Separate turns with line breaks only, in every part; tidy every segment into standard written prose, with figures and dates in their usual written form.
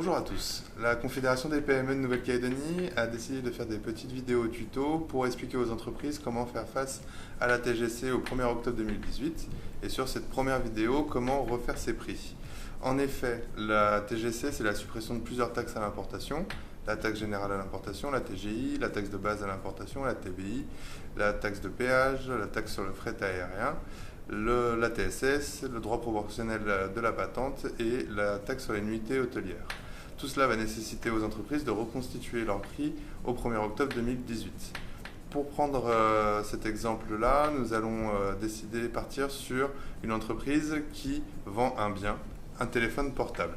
Bonjour à tous. La Confédération des PME de Nouvelle-Calédonie a décidé de faire des petites vidéos tuto pour expliquer aux entreprises comment faire face à la TGC au 1er octobre 2018 et sur cette première vidéo, comment refaire ses prix. En effet, la TGC, c'est la suppression de plusieurs taxes à l'importation, la taxe générale à l'importation, la TGI, la taxe de base à l'importation, la TBI, la taxe de péage, la taxe sur le fret aérien, la TSS, le droit proportionnel de la patente et la taxe sur les nuitées hôtelières. Tout cela va nécessiter aux entreprises de reconstituer leur prix au 1er octobre 2018. Pour prendre cet exemple-là, nous allons décider de partir sur une entreprise qui vend un bien, un téléphone portable.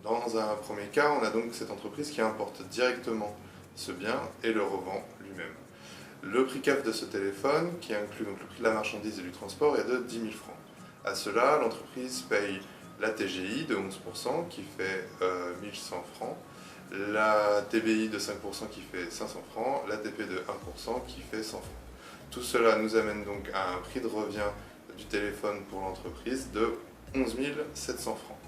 Dans un premier cas, on a donc cette entreprise qui importe directement ce bien et le revend lui-même. Le prix CAF de ce téléphone, qui inclut donc le prix de la marchandise et du transport, est de 10 000 francs. À cela, l'entreprise paye la TGI de 11% qui fait 1 100 francs, la TBI de 5% qui fait 500 francs, la TP de 1% qui fait 100 francs. Tout cela nous amène donc à un prix de revient du téléphone pour l'entreprise de 11 700 francs.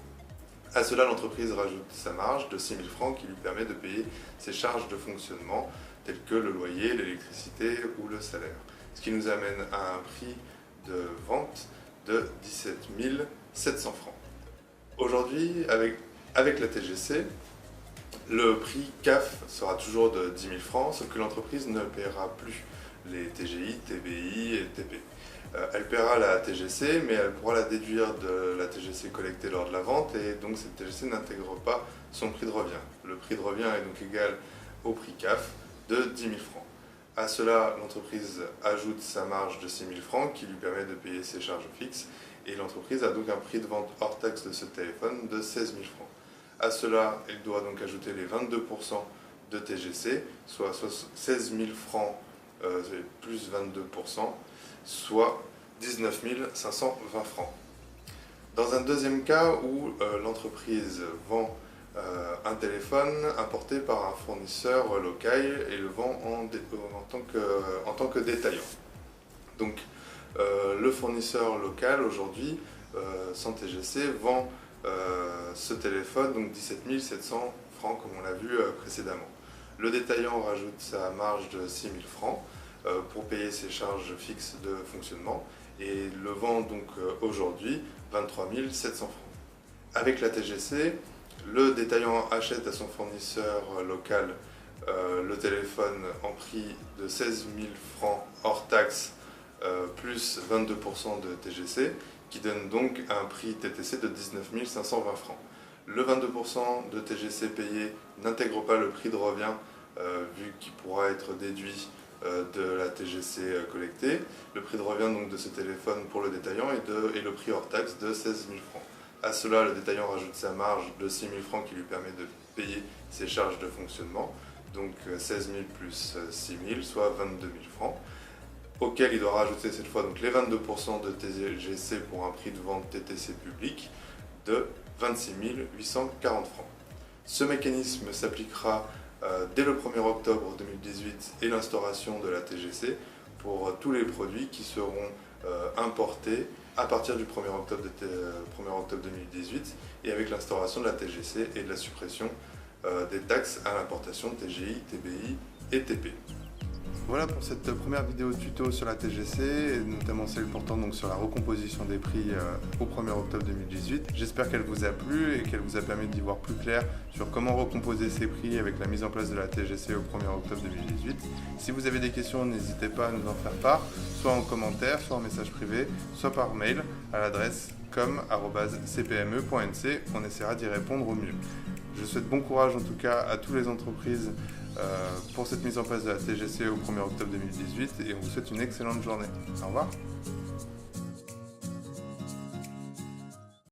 À cela, l'entreprise rajoute sa marge de 6 000 francs qui lui permet de payer ses charges de fonctionnement telles que le loyer, l'électricité ou le salaire. Ce qui nous amène à un prix de vente de 17 700 francs. Aujourd'hui, avec la TGC, le prix CAF sera toujours de 10 000 francs, sauf que l'entreprise ne paiera plus les TGI, TBI et TP. Elle paiera la TGC, mais elle pourra la déduire de la TGC collectée lors de la vente, et donc cette TGC n'intègre pas son prix de revient. Le prix de revient est donc égal au prix CAF de 10 000 francs. À cela, l'entreprise ajoute sa marge de 6 000 francs qui lui permet de payer ses charges fixes, et l'entreprise a donc un prix de vente hors taxe de ce téléphone de 16 000 francs. À cela, elle doit donc ajouter les 22% de TGC, soit 16 000 francs plus 22%, soit 19 520 francs. Dans un deuxième cas où l'entreprise vend un téléphone importé par un fournisseur local et le vend en tant que détaillant. Donc le fournisseur local aujourd'hui, sans TGC, vend ce téléphone, donc 17 700 francs comme on l'a vu précédemment. Le détaillant rajoute sa marge de 6 000 francs pour payer ses charges fixes de fonctionnement et le vend donc aujourd'hui 23 700 francs. Avec la TGC, le détaillant achète à son fournisseur local le téléphone en prix de 16 000 francs hors taxe plus 22% de TGC, qui donne donc un prix TTC de 19 520 francs. Le 22% de TGC payé n'intègre pas le prix de revient vu qu'il pourra être déduit de la TGC collectée. Le prix de revient donc de ce téléphone pour le détaillant est le prix hors taxe de 16 000 francs. À cela, le détaillant rajoute sa marge de 6 000 francs qui lui permet de payer ses charges de fonctionnement, donc 16 000 plus 6 000, soit 22 000 francs, auquel il doit rajouter cette fois donc les 22% de TGC pour un prix de vente TTC public de 26 840 francs. Ce mécanisme s'appliquera dès le 1er octobre 2018 et l'instauration de la TGC pour tous les produits qui seront importés à partir du 1er octobre 2018 et avec l'instauration de la TGC et de la suppression des taxes à l'importation TGI, TBI et TP. Voilà pour cette première vidéo tuto sur la TGC, et notamment celle portant donc sur la recomposition des prix au 1er octobre 2018. J'espère qu'elle vous a plu et qu'elle vous a permis d'y voir plus clair sur comment recomposer ces prix avec la mise en place de la TGC au 1er octobre 2018. Si vous avez des questions, n'hésitez pas à nous en faire part, soit en commentaire, soit en message privé, soit par mail à l'adresse com@cpme.nc. On essaiera d'y répondre au mieux. Je souhaite bon courage en tout cas à toutes les entreprises pour cette mise en place de la TGC au 1er octobre 2018 et on vous souhaite une excellente journée. Au revoir.